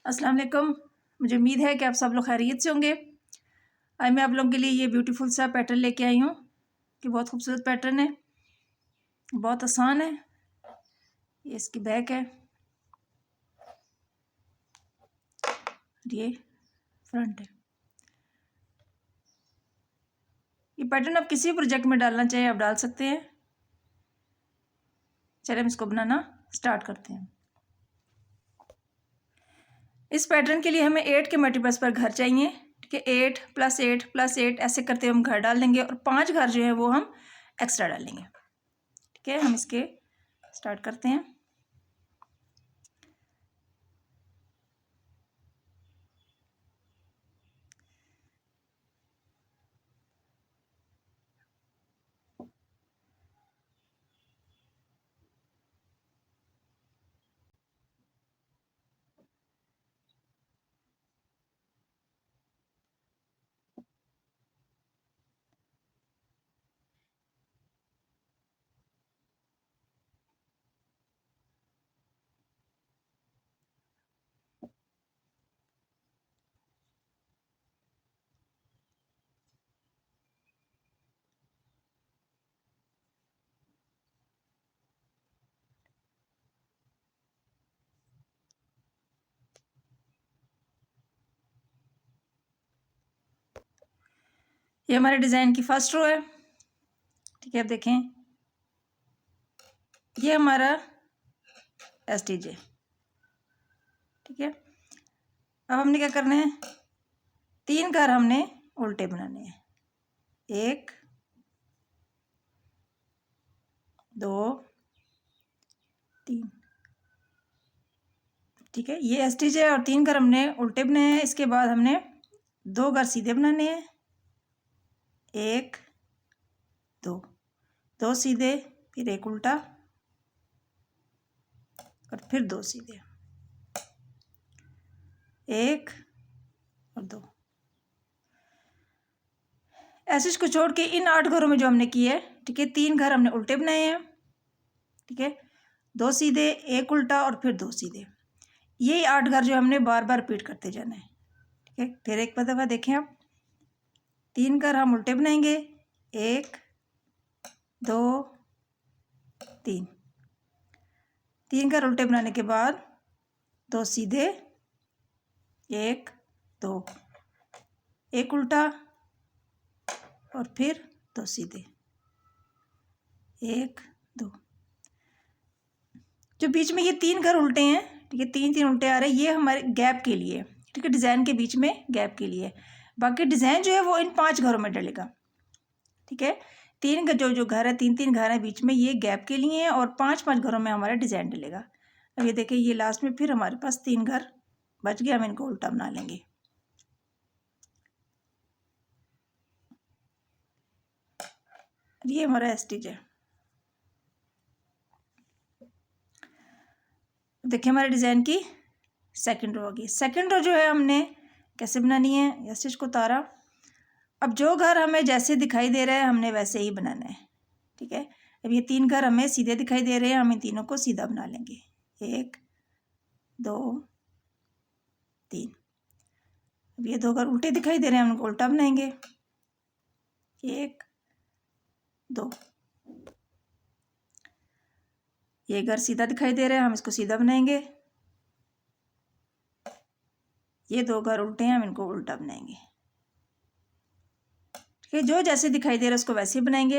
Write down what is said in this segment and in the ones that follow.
अस्सलाम वालेकुम। मुझे उम्मीद है कि आप सब लोग खैरियत से होंगे। आज मैं आप लोगों के लिए ये ब्यूटीफुल सा पैटर्न लेके आई हूँ कि बहुत खूबसूरत पैटर्न है, बहुत आसान है। ये इसकी बैक है, ये फ्रंट है। ये पैटर्न आप किसी प्रोजेक्ट में डालना चाहे आप डाल सकते हैं। चलिए हम इसको बनाना स्टार्ट करते हैं। इस पैटर्न के लिए हमें 8 के मल्टीपल्स पर घर चाहिए। ठीक है, 8 + 8 + 8 ऐसे करते हम घर डाल देंगे और 5 घर जो है वो हम एक्स्ट्रा डालेंगे। ठीक है, हम इसके स्टार्ट करते हैं। ये हमारे डिज़ाइन की फर्स्ट रो है। ठीक है, अब देखें, ये हमारा STJ। ठीक है, अब हमने क्या करना है, 3 घर हमने उल्टे बनाने हैं। 1 2 3। ठीक है, ये STJ और 3 घर हमने उल्टे बनाए हैं। इसके बाद हमने 2 घर सीधे बनाने हैं। 1 2 2 सीधे, फिर 1 उल्टा और फिर 2 सीधे, 1 और 2। ऐसे इसको छोड़ के इन 8 घरों में जो हमने किए है, ठीक है, 3 घर हमने उल्टे बनाए हैं। ठीक है, 2 सीधे, 1 उल्टा और फिर 2 सीधे। ये 8 घर जो हमने बार बार रिपीट करते जाना है। ठीक है, फिर एक दफ़ा देखें आप, 3 घर हम उल्टे बनाएंगे। 1 2 3। 3 घर उल्टे बनाने के बाद 2 सीधे, 1 2, 1 उल्टा और फिर 2 सीधे, 1 2। जो बीच में ये 3 घर उल्टे हैं, ठीक है, 3 3 उल्टे आ रहे हैं, ये हमारे गैप के लिए। ठीक है, डिज़ाइन के बीच में गैप के लिए। बाकी डिज़ाइन जो है वो इन 5 घरों में डलेगा। ठीक है, 3 जो जो घर है, 3 3 घर है बीच में, ये गैप के लिए हैं और 5 5 घरों में हमारा डिज़ाइन डलेगा। अब ये देखिए, ये लास्ट में फिर हमारे पास 3 घर बच गए, हम इनको उल्टा बना लेंगे। ये हमारा STJ है। देखिए, हमारे डिज़ाइन की सेकंड रो होगी। सेकंड रो जो है हमने कैसे बनानी है, स्टिच को उतारा। अब जो घर हमें जैसे दिखाई दे रहा है हमने वैसे ही बनाना है। ठीक है, अब ये 3 घर हमें सीधे दिखाई दे रहे हैं, हम इन तीनों को सीधा बना लेंगे। 1 2 3। अब ये 2 घर उल्टे दिखाई दे रहे हैं, हम उनको उल्टा बनाएंगे। 1 2। ये घर सीधा दिखाई दे रहा है, हम इसको सीधा बनाएंगे। ये 2 घर उल्टे हैं, हम इनको उल्टा बनाएंगे। ठीक है, जो जैसे दिखाई दे रहा है उसको वैसे ही बनाएंगे।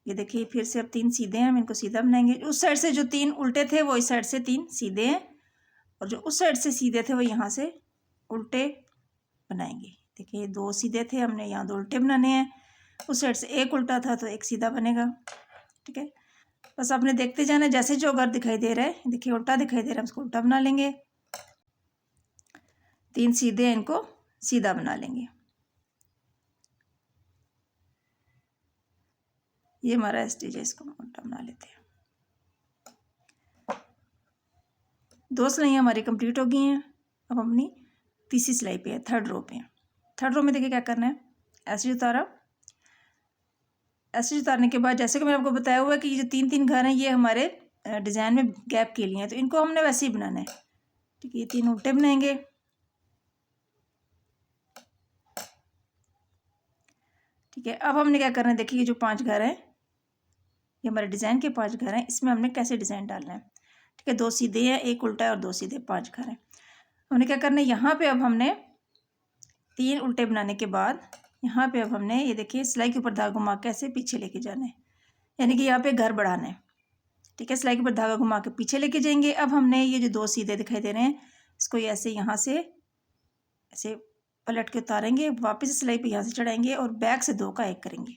ये देखिए, फिर से अब 3 सीधे हैं, हम इनको सीधा बनाएंगे। उस साइड से जो 3 उल्टे थे वो इस साइड से 3 सीधे हैं और जो उस साइड से सीधे थे वो यहाँ से उल्टे बनाएंगे। देखिए, 2 सीधे थे, हमने यहाँ 2 उल्टे बनाने हैं। उस साइड से 1 उल्टा था तो 1 सीधा बनेगा। ठीक है, बस आपने देखते जाना, जैसे जो घर दिखाई दे रहा है, देखिए उल्टा दिखाई दे रहा है, उसको उल्टा बना लेंगे। 3 सीधे हैं, इनको सीधा बना लेंगे। ये हमारा STJ, इसको उल्टा बना लेते हैं। 2 सिलाइयाँ हमारी कंप्लीट हो गई हैं। अब अपनी तीसरी सिलाई पे है, थर्ड रो पे है। थर्ड रो में देखिए क्या करना है, ऐसे उतारा। ऐसे उतारने के बाद जैसे कि मैंने आपको बताया हुआ है कि ये जो 3 3 घर हैं ये हमारे डिज़ाइन में गैप के लिए हैं, तो इनको हमने वैसे ही बनाना है। ठीक है, ये 3 उल्टे बनाएंगे। ठीक है, अब हमने क्या करना है, देखिए ये जो 5 घर हैं, ये हमारे डिज़ाइन के 5 घर हैं, इसमें हमने कैसे डिज़ाइन डालना है। ठीक है, 2 सीधे हैं, 1 उल्टा है और 2 सीधे, 5 घर हैं। हमने क्या करना है, यहाँ पे अब हमने 3 उल्टे बनाने के बाद यहाँ पे अब हमने ये देखिए सिलाई के ऊपर धागा घुमा के ऐसे पीछे लेके जाना है, यानी कि यहाँ पे घर बढ़ाना है। ठीक है, सिलाई के ऊपर धागा घुमा के पीछे लेके जाएंगे। अब हमने ये जो 2 सीधे दिखाई दे रहे हैं, इसको ऐसे यहाँ से ऐसे पलट के उतारेंगे, वापस सिलाई पे यहाँ से चढ़ाएंगे और बैक से 2 का 1 करेंगे।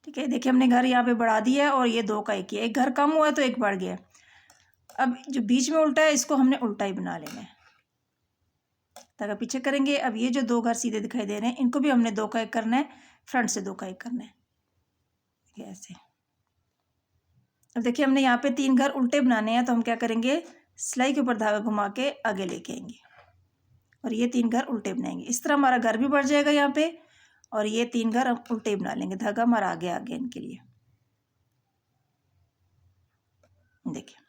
ठीक है, देखिए हमने घर यहाँ पे बढ़ा दिया और ये 2 का 1 किया, एक घर कम हुआ है तो एक बढ़ गया। अब जो बीच में उल्टा है इसको हमने उल्टा ही बना लेना है, धागा पीछे करेंगे। अब ये जो 2 घर सीधे दिखाई दे रहे हैं, इनको भी हमने 2 का 1 करना है, फ्रंट से 2 का 1 करना है। ठीक है, ऐसे। अब देखिए हमने यहाँ पे 3 घर उल्टे बनाने हैं, तो हम क्या करेंगे, सिलाई के ऊपर धागा घुमा के आगे लेके आएंगे और ये 3 घर उल्टे बनाएंगे। इस तरह हमारा घर भी बढ़ जाएगा यहाँ पे, और ये 3 घर हम उल्टे बना लेंगे, धागा हमारा आगे आगे इनके लिए। देखिए,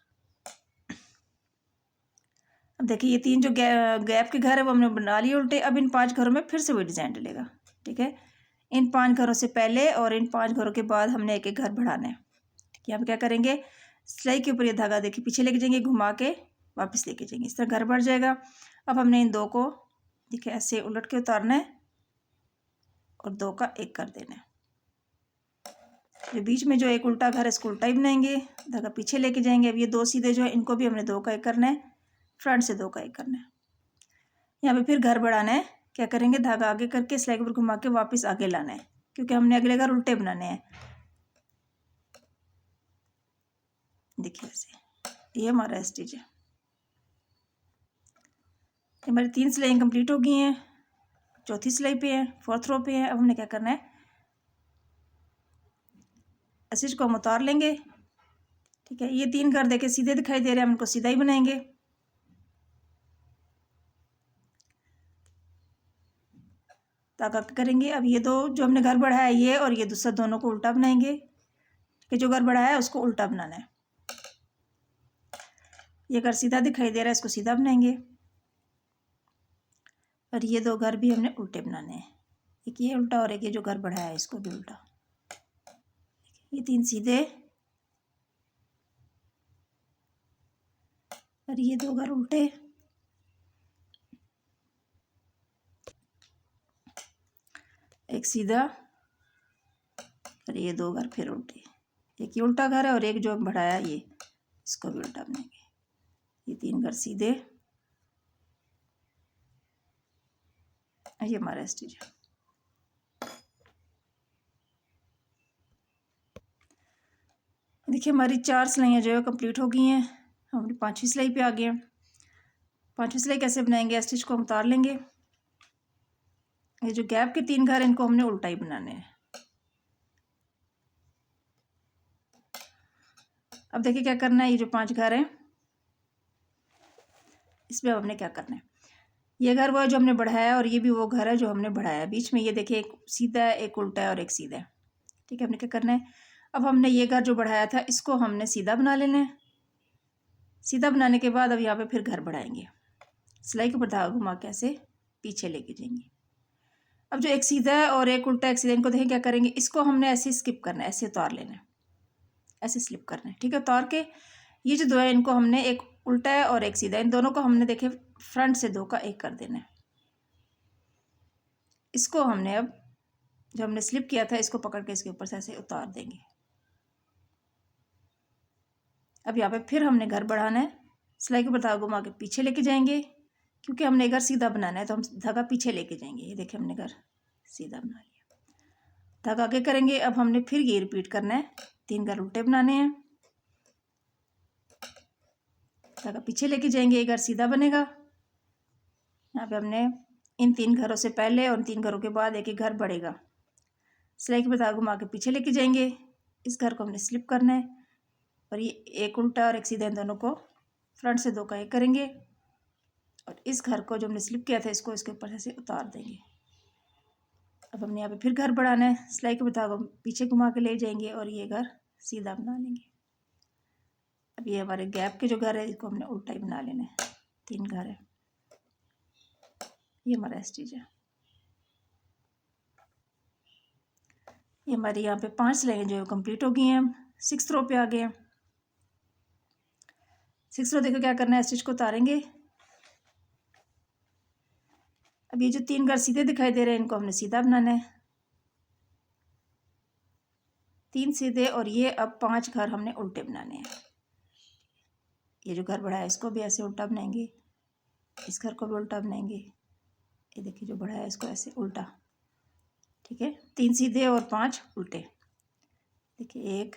अब देखिए ये 3 जो गैप के घर है वो हमने बना लिए उल्टे। अब इन 5 घरों में फिर से वही डिज़ाइन डलेगा। ठीक है, इन 5 घरों से पहले और इन 5 घरों के बाद हमने एक एक घर बढ़ाना है। ठीक है, यहाँ पे क्या करेंगे, सिलाई के ऊपर ये धागा देखिए पीछे लेके जाएंगे, घुमा के वापस लेके जाएंगे, इस तरह घर बढ़ जाएगा। अब हमने इन 2 को देखिए ऐसे उलट के उतारना है और 2 का 1 कर देना है। जो बीच में जो एक उल्टा घर है इसको उल्टा ही बनाएंगे, धागा पीछे लेके जाएंगे। अब ये 2 सीधे जो है इनको भी हमने 2 का 1 करना है, फ्रंट से 2 का 1 करना है। यहाँ पे फिर घर बढ़ाना है, क्या करेंगे, धागा आगे करके सिलाई के ऊपर घुमा के वापस आगे लाना है, क्योंकि हमने अगले घर उल्टे बनाने हैं। देखिए ऐसे, ये हमारा स्टिच है। हमारी 3 सिलाई कंप्लीट हो गई हैं, चौथी सिलाई पे है, 4th रो पे है। अब हमने क्या करना है, स्टिच को हम उतार लेंगे। ठीक है, ये 3 घर देखे सीधे दिखाई दे रहे हैं, हम इनको सीधा ही बनाएंगे। धागा करेंगे। अब ये 2 जो हमने घर बढ़ाया है ये और ये दूसरा, दोनों को उल्टा बनाएंगे। कि जो घर बढ़ाया है उसको उल्टा बनाना है। ये घर सीधा दिखाई दे रहा है, इसको सीधा बनाएंगे। और ये 2 घर भी हमने उल्टे बनाने हैं, एक ये उल्टा और एक ये जो घर बढ़ाया है इसको भी उल्टा। ये 3 सीधे और ये 2 घर उल्टे, एक सीधा और ये 2 घर फिर उल्टे। एक ये उल्टा घर है और एक जो बढ़ाया ये, इसको भी उल्टा बनाएंगे। ये 3 घर सीधे, ये हमारा स्टिच है। देखिए हमारी 4 सिलाइयाँ जो है कंप्लीट हो गई हैं, हम अपनी 5वीं सिलाई पे आ गए हैं। 5वीं सिलाई कैसे बनाएंगे, स्टिच को हम उतार लेंगे। ये जो गैप के 3 घर इनको हमने उल्टा ही बनाने हैं। अब देखिए क्या करना है, ये जो 5 घर हैं इसमें अब हमने क्या करना है, ये घर वो है जो हमने बढ़ाया और ये भी वो घर है जो हमने बढ़ाया। बीच में ये देखिए एक सीधा है, एक उल्टा है और एक सीधा है। ठीक है, हमने क्या करना है, अब हमने ये घर जो बढ़ाया था इसको हमने सीधा बना लेना है। सीधा बनाने के बाद अब यहाँ पे फिर घर बढ़ाएंगे, सिलाई के ऊपर धागा घुमा के ऐसे पीछे लेके जाएंगे। अब जो एक सीधा है और एक उल्टा, एक सीधा, इनको देखें क्या करेंगे, इसको हमने ऐसे स्किप करना है, ऐसे उतार लेना है, ऐसे स्लिप करना है। ठीक है, उतार के ये जो 2 है इनको हमने, एक उल्टा है और एक सीधा, इन दोनों को हमने देखे फ्रंट से 2 का 1 कर देना है। इसको हमने अब जो हमने स्लिप किया था इसको पकड़ के इसके ऊपर से ऐसे उतार देंगे। अब यहाँ पे फिर हमने घर बढ़ाना है, सिलाई के ऊपर धागा घुमा के पीछे लेके जाएंगे, क्योंकि हमने घर सीधा बनाना है तो हम धागा पीछे लेके जाएंगे। ये देखिए हमने घर सीधा बना लिया, धागा आगे करेंगे। अब हमने फिर ये रिपीट करना है, 3 घर उल्टे बनाने हैं, धागा पीछे लेके जाएंगे, एक घर सीधा बनेगा। यहाँ पे हमने इन 3 घरों से पहले और 3 घरों के बाद एक एक घर बढ़ेगा, सिलाई के ऊपर धागा घुमा के पीछे लेके जाएंगे। इस घर को हमने स्लिप करना है और ये एक उल्टा और एक सीधा, इन दोनों को फ्रंट से 2 का 1 करेंगे और इस घर को जो हमने स्लिप किया था इसको इसके ऊपर से उतार देंगे। अब हमने यहाँ पे फिर घर बढ़ाना है, सिलाई के ऊपर धागा पीछे घुमा के ले जाएंगे और ये घर सीधा बना लेंगे। अब ये हमारे गैप के जो घर है इसको हमने उल्टा ही बना लेना है। 3 घर है, ये हमारा स्टिच है। ये हमारी यहाँ पे 5 सिलाइयाँ जो है कंप्लीट हो गई हैं। हम 6th रो पे आ गए हैं। 6th रो देखो क्या करना है, स्टिच को उतारेंगे। अब ये जो 3 घर सीधे दिखाई दे रहे हैं इनको हमने सीधा बनाना है, 3 सीधे, और ये अब 5 घर हमने उल्टे बनाने हैं। ये जो घर बड़ा है इसको भी ऐसे उल्टा बनाएंगे, इस घर को भी उल्टा बनाएंगे। ये देखिए जो बड़ा है इसको ऐसे उल्टा, ठीक है। 3 सीधे और 5 उल्टे। देखिए 1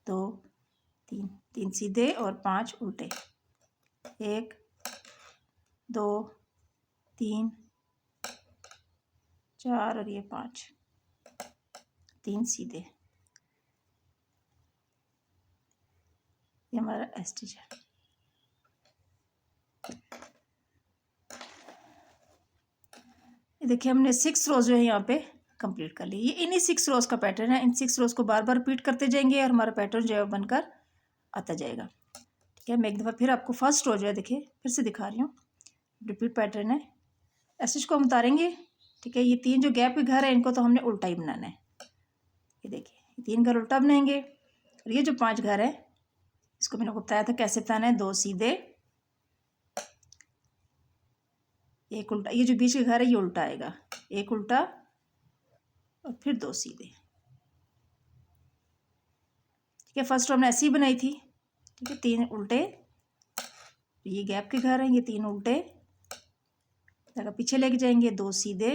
2 3, 3 सीधे और 5 उल्टे। 1 2 3 4 और ये 5, 3 सीधे। ये हमारा स्टिच है। ये देखिए हमने 6 रोज जो है यहाँ पे कंप्लीट कर ली। ये इन्हीं 6 रोज का पैटर्न है। इन 6 रोज को बार बार रिपीट करते जाएंगे और हमारा पैटर्न जो है बनकर आता जाएगा, ठीक है। मैं एक दफ़ा फिर आपको फर्स्ट रो जो है देखिए फिर से दिखा रही हूँ। रिपीट पैटर्न है, स्टिच को हम उतारेंगे, ठीक है। ये 3 जो गैप के घर है इनको तो हमने उल्टा ही बनाना है। ये देखिए ये 3 घर उल्टा बनाएंगे, और ये जो 5 घर है इसको मैंने आपको बताया था कैसे बनाना है। 2 सीधे, 1 उल्टा। ये जो बीच के घर है ये उल्टा आएगा, 1 उल्टा और फिर 2 सीधे, ठीक है। फर्स्ट रो हमने ऐसी ही बनाई थी, ठीक है। 3 उल्टे, ये गैप के घर हैं, ये 3 उल्टे, धागा पीछे लेके जाएंगे, 2 सीधे,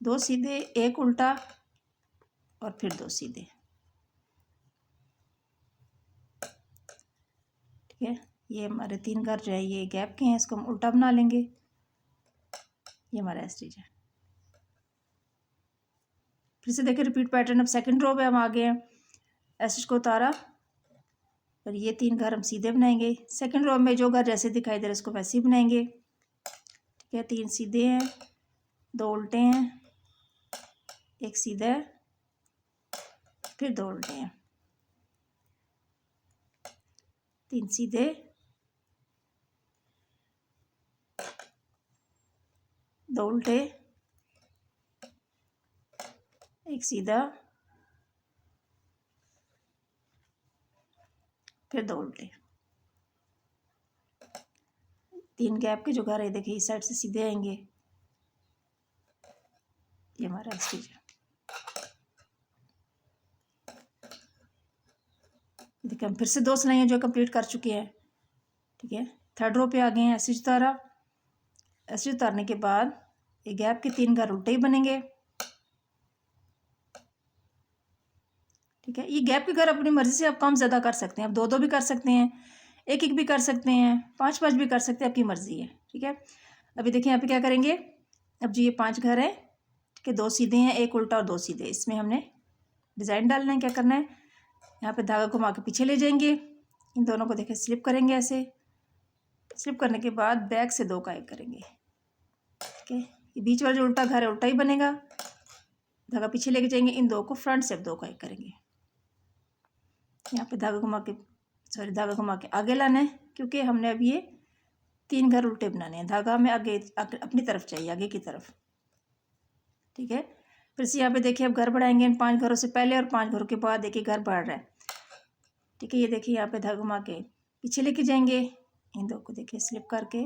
2 सीधे, 1 उल्टा और फिर 2 सीधे, ठीक है। ये हमारे 3 घर जो है ये गैप के हैं, इसको हम उल्टा बना लेंगे। ये हमारा स्टिच है। फिर से देखिए रिपीट पैटर्न। अब सेकंड रो पे हम आ गए हैं। स्टिच को उतारा और ये 3 घर हम सीधे बनाएंगे। सेकंड रो में जो घर जैसे दिखाई दे रहे इसको वैसे ही बनाएंगे, ठीक है। 3 सीधे हैं, 2 उल्टे हैं, 1 सीधा है, फिर 2 उल्टे हैं, 3 सीधे, 2 उल्टे, 1 सीधा, फिर 2 उल्टे। 3 गैप के जो घर है देखिए इस साइड से सीधे आएंगे। ये हमारा स्टिच है। देखिए हम फिर से 2 सिलाइयाँ जो कंप्लीट कर चुके हैं, ठीक है। थर्ड रो पे आ गए हैं। स्टिच उतारा, स्टिच उतारने के बाद ये गैप के 3 घर उल्टे ही बनेंगे, ठीक है। ये गैप के घर अपनी मर्जी से आप कम ज़्यादा कर सकते हैं, आप 2 2 भी कर सकते हैं, 1 1 भी कर सकते हैं, 5 5 भी कर सकते हैं, आपकी मर्जी है, ठीक है। अभी देखिए यहाँ पे क्या करेंगे। अब जो ये 5 घर है, ठीक है, 2 सीधे हैं, 1 उल्टा और 2 सीधे, इसमें हमने डिज़ाइन डालना है। क्या करना है, यहाँ पे धागा घुमा के पीछे ले जाएंगे, इन दोनों को देखिए स्लिप करेंगे। ऐसे स्लिप करने के बाद बैक से 2 का 1 करेंगे, ठीक है। ये बीच वाला जो उल्टा घर है उल्टा ही बनेगा, धागा पीछे लेके जाएंगे, इन 2 को फ्रंट से 2 का 1 करेंगे। यहाँ पे धागा घुमा के आगे लाना है, क्योंकि हमने अब ये 3 घर उल्टे बनाने हैं। धागा हमें आगे अपनी तरफ चाहिए, आगे की तरफ, ठीक है। फिर से यहाँ पे देखिए अब घर बढ़ाएंगे। इन 5 घरों से पहले और 5 घरों के बाद देखिए घर बढ़ रहा है, ठीक है। ये देखिए यहाँ पे धागा घुमा के पीछे लेके जाएंगे, इन 2 को देखिए स्लिप करके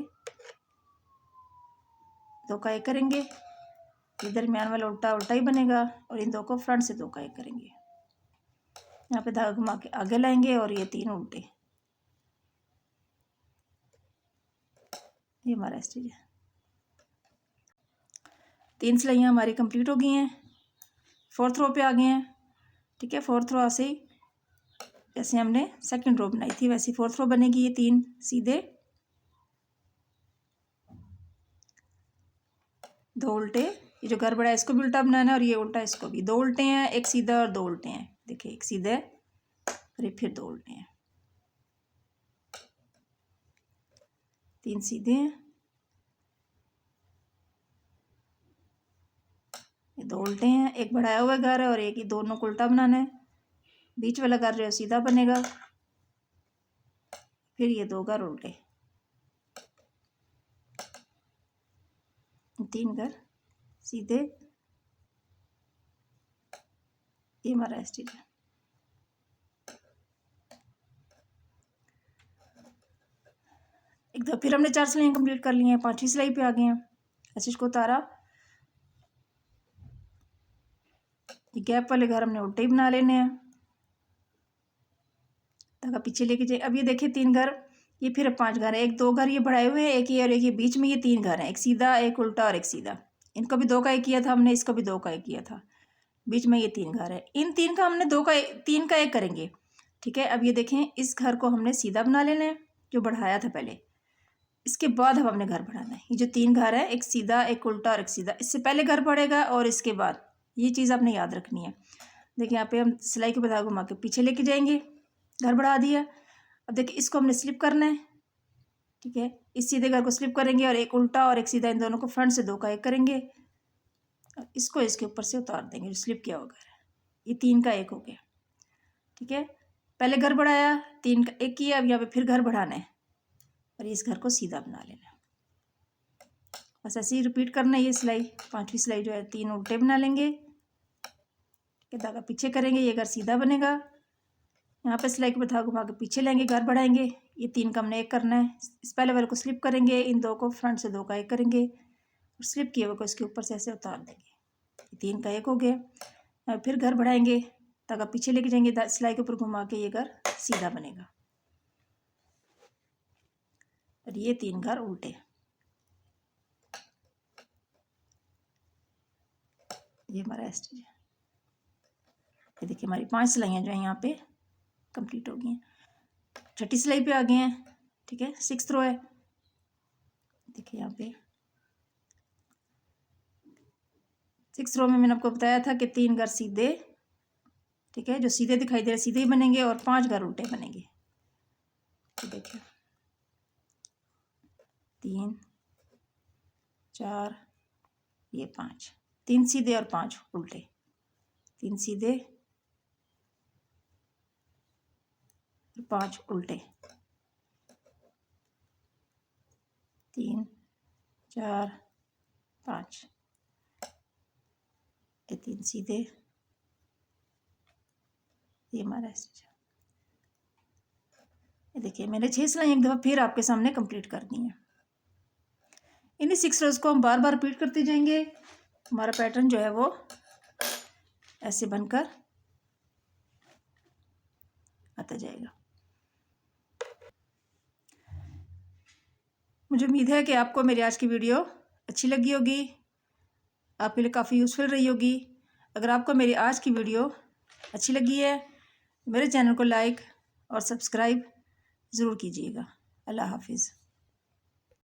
2 का 1 करेंगे। ये दरमियान वाला उल्टा उल्टा ही बनेगा, और इन 2 को फ्रंट से 2 का 1 करेंगे। यहाँ पे धागा घुमा के आगे लाएंगे और ये 3 उल्टे। ये हमारा स्टिच है। 3 सिलाइयाँ हमारी कंप्लीट हो गई हैं। 4th रो पे आ गए हैं, ठीक है। 4th रो से जैसे हमने सेकंड रो बनाई थी वैसे 4th रो बनेगी। ये 3 सीधे, 2 उल्टे, ये जो घर बड़ा है इसको भी उल्टा बनाना है, और ये उल्टा इसको भी। 2 उल्टे हैं, 1 सीधा और 2 उल्टे हैं। देखिए 1 सीधा है और ये फिर 2 उल्टे हैं, 3 सीधे हैं, ये 2 उल्टे हैं, 1 बढ़ाया हुआ घर है और एक ही, दोनों को उल्टा बनाना है, बीच वाला घर जो है सीधा बनेगा, फिर ये 2 घर उल्टे, 3 घर सीधे, ये हमारा स्टिच है। एक दफ़ा फिर हमने 4 सिलाइयाँ कंप्लीट कर ली हैं, 5वीं सिलाई पे आ गए हैं। ऐसे इसको उतारा, ये गैप वाले घर हमने उल्टे ही बना लेने हैं, धागा पीछे लेके जाए। अब ये देखिए 3 घर, ये फिर 5 घर है, 1 2 घर ये बढ़ाए हुए हैं, एक ये और एक ये बीच में, ये 3 घर हैं, एक सीधा, एक उल्टा और एक सीधा। इनको भी 2 का 1 किया था हमने, इसको भी 2 का 1 किया था, बीच में ये 3 घर है। इन 3 का हमने 3 का 1 करेंगे, ठीक है। अब ये देखें, इस घर को हमने सीधा बना लेना है जो बढ़ाया था पहले, इसके बाद अब हमने घर बढ़ाना है। ये जो 3 घर है, एक सीधा, एक उल्टा और एक सीधा, इससे पहले घर बढ़ेगा और इसके बाद, ये चीज़ आपने याद रखनी है। देखिए यहाँ पे हम सिलाई के धागा घुमा के पीछे लेके जाएंगे, घर बढ़ा दिया। अब देखिए इसको हमने स्लिप करना है, ठीक है। इस सीधे घर को स्लिप करेंगे और एक उल्टा और एक सीधा, इन दोनों को फ्रंट से 2 का 1 करेंगे, इसको इसके ऊपर से उतार देंगे जो स्लिप किया हुआ घर है। ये 3 का 1 हो गया, ठीक है। पहले घर बढ़ाया, 3 का 1 किया, अब यहाँ पे फिर घर बढ़ाना है और इस घर को सीधा बना लेना है। बस ऐसे ही रिपीट करना है ये सिलाई। 5वीं सिलाई जो है 3 उल्टे बना लेंगे, ठीक है, धागा पीछे करेंगे, ये घर सीधा बनेगा। यहाँ पे सिलाई के धागा घुमा के पीछे लेंगे, घर बढ़ाएंगे, ये 3 का हमने 1 करना है। इस पहले वाले को स्लिप करेंगे, इन 2 को फ्रंट से 2 का 1 करेंगे और स्लिप किए हुए को इसके ऊपर से ऐसे उतार देंगे, ये 3 का 1 हो गया। फिर घर बढ़ाएंगे, धागा पीछे लेके जाएंगे, सिलाई के ऊपर घुमा के ये घर सीधा बनेगा और ये 3 घर उल्टे। ये हमारा स्टिच है। ये देखिए हमारी 5 सिलाइयाँ जो है यहाँ पे कंप्लीट हो गई हैं। 6ठी सिलाई पे आ गए हैं, ठीक है। 6th रो है, देखिए यहाँ पे 6th रो में मैंने आपको बताया था कि 3 घर सीधे, ठीक है, जो सीधे दिखाई दे रहे सीधे ही बनेंगे और 5 घर उल्टे बनेंगे। तो देखिए 3 4 ये 5, 3 सीधे और 5 उल्टे, 3 सीधे और 5 उल्टे, 3 4 5, ये 3 सीधे, ये हमारा स्टिच है। ये देखिए मैंने 6 सिलाइयाँ एक दफ़ा फिर आपके सामने कंप्लीट कर दी हैं। इन्हीं 6 रोज़ को हम बार बार रिपीट करते जाएंगे। हमारा पैटर्न जो है वो ऐसे बनकर आता जाएगा। मुझे उम्मीद है कि आपको मेरी आज की वीडियो अच्छी लगी होगी, आपके लिए काफ़ी यूज़फुल रही होगी। अगर आपको मेरी आज की वीडियो अच्छी लगी है, मेरे चैनल को लाइक और सब्सक्राइब ज़रूर कीजिएगा। अल्लाह हाफिज़।